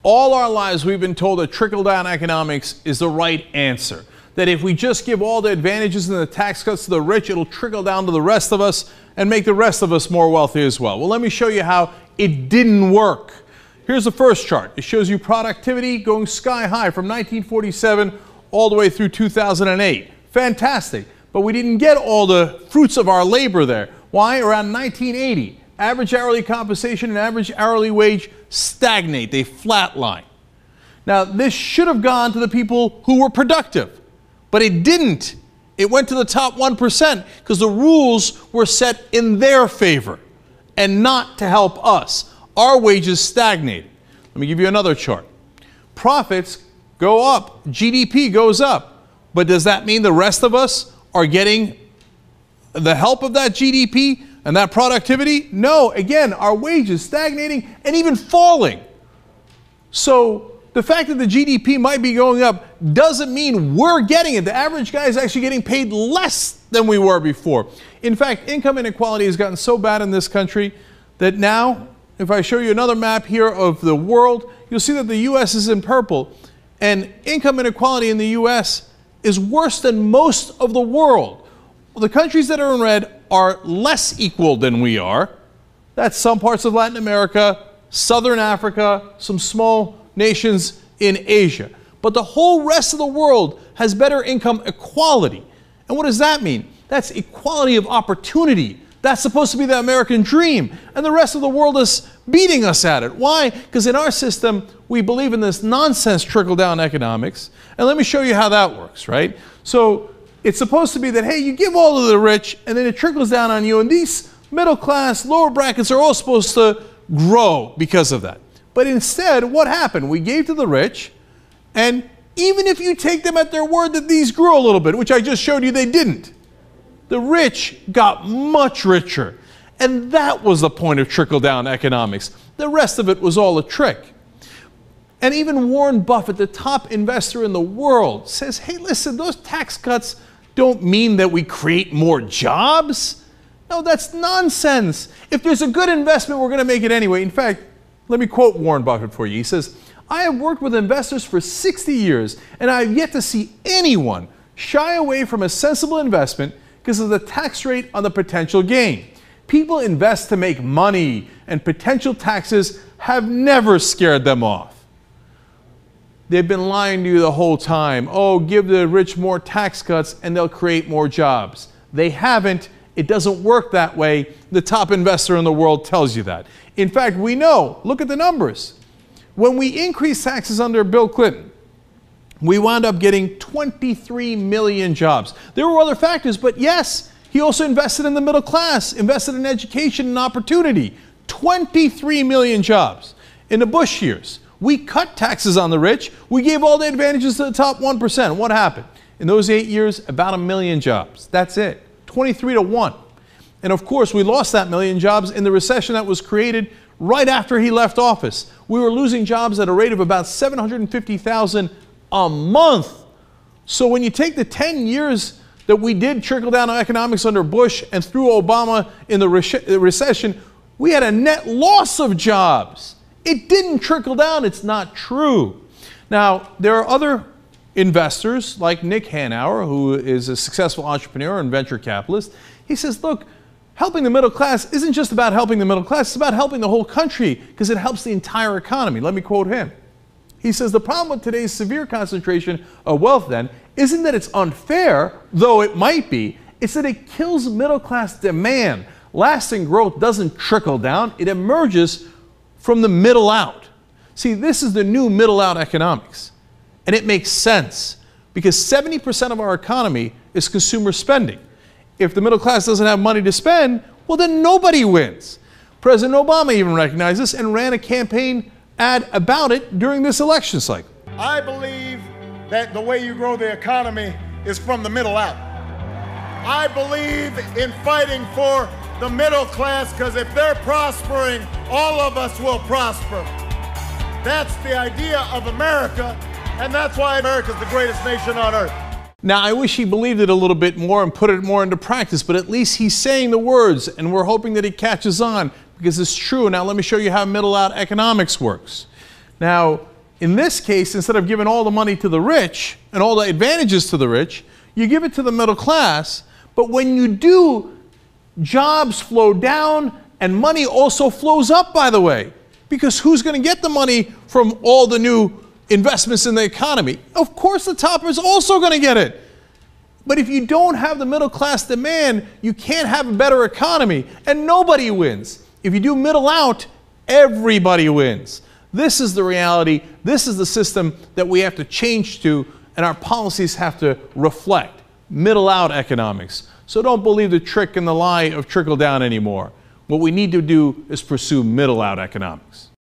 All our lives we've been told that trickle-down economics is the right answer. That if we just give all the advantages and the tax cuts to the rich, it'll trickle down to the rest of us and make the rest of us more wealthy as well. Well, let me show you how it didn't work. Here's the first chart. It shows you productivity going sky high from 1947 all the way through 2008. Fantastic. But we didn't get all the fruits of our labor there. Why? Around 1980, average hourly compensation and average hourly wage stagnate. They flatline. Now, this should have gone to the people who were productive, but it didn't. It went to the top 1% because the rules were set in their favor and not to help us. Our wages stagnated. Let me give you another chart. Profits go up, GDP goes up, but does that mean the rest of us are getting the help of that GDP and that productivity? No, again, our wages stagnating and even falling. So the fact that the GDP might be going up doesn't mean we're getting it. The average guy is actually getting paid less than we were before. In fact, income inequality has gotten so bad in this country that now, if I show you another map here of the world, you'll see that the U.S. is in purple, and income inequality in the U.S. is worse than most of the world. Well, the countries that are in red are less equal than we are. That's some parts of Latin America, Southern Africa, some small nations in Asia. But the whole rest of the world has better income equality. And what does that mean? That's equality of opportunity. That's supposed to be the American dream. And the rest of the world is beating us at it. Why? Because in our system, we believe in this nonsense trickle-down economics. And let me show you how that works, right? So it's supposed to be that, hey, you give all to the rich, and then it trickles down on you. And these middle class, lower brackets are all supposed to grow because of that. But instead, what happened? We gave to the rich, and even if you take them at their word that these grew a little bit, which I just showed you they didn't, the rich got much richer. And that was the point of trickle-down economics. The rest of it was all a trick. And even Warren Buffett, the top investor in the world, says, hey, listen, those tax cuts don't mean that we create more jobs. No, that's nonsense. If there's a good investment, we're going to make it anyway. In fact, let me quote Warren Buffett for you. He says, I have worked with investors for 60 years, and I have yet to see anyone shy away from a sensible investment because of the tax rate on the potential gain. People invest to make money, and potential taxes have never scared them off. They've been lying to you the whole time. Oh, give the rich more tax cuts and they'll create more jobs. They haven't. It doesn't work that way. The top investor in the world tells you that. In fact, we know, look at the numbers. When we increased taxes under Bill Clinton, we wound up getting 23 million jobs. There were other factors, but yes, he also invested in the middle class, invested in education and opportunity. 23 million jobs. In the Bush years, we cut taxes on the rich. We gave all the advantages to the top 1%. What happened? In those 8 years, about 1 million jobs. That's it. 23 to 1. And of course, we lost that 1 million jobs in the recession that was created right after he left office. We were losing jobs at a rate of about 750,000 a month. So when you take the 10 years that we did trickle down on economics under Bush and through Obama in the recession, we had a net loss of jobs. It didn't trickle down. It's not true. Now, there are other investors like Nick Hanauer, who is a successful entrepreneur and venture capitalist. He says, look, helping the middle class isn't just about helping the middle class. It's about helping the whole country because it helps the entire economy. Let me quote him. He says, the problem with today's severe concentration of wealth then isn't that it's unfair, though it might be. It's that it kills middle class demand. Lasting growth doesn't trickle down. It emerges from the middle out. See, this is the new middle out economics. And it makes sense because 70% of our economy is consumer spending. If the middle class doesn't have money to spend, well, then nobody wins. President Obama even recognized this and ran a campaign ad about it during this election cycle. I believe that the way you grow the economy is from the middle out. I believe in fighting for the middle class because if they're prospering, all of us will prosper. That's the idea of America, and that's why America's the greatest nation on earth. Now, I wish he believed it a little bit more and put it more into practice, but at least he's saying the words, and we're hoping that he catches on because it's true. Now, let me show you how middle-out economics works. Now, In this case, instead of giving all the money to the rich and all the advantages to the rich, you give it to the middle class. But when you do, jobs flow down and money also flows up, by the way. Because who's going to get the money from all the new investments in the economy? Of course the top is also going to get it. But if you don't have the middle class demand, you can't have a better economy, and nobody wins. If you do middle out, everybody wins. This is the reality. This is the system that we have to change to, and our policies have to reflect middle out economics. So don't believe the trick and the lie of trickle down anymore. What we need to do is pursue middle out economics.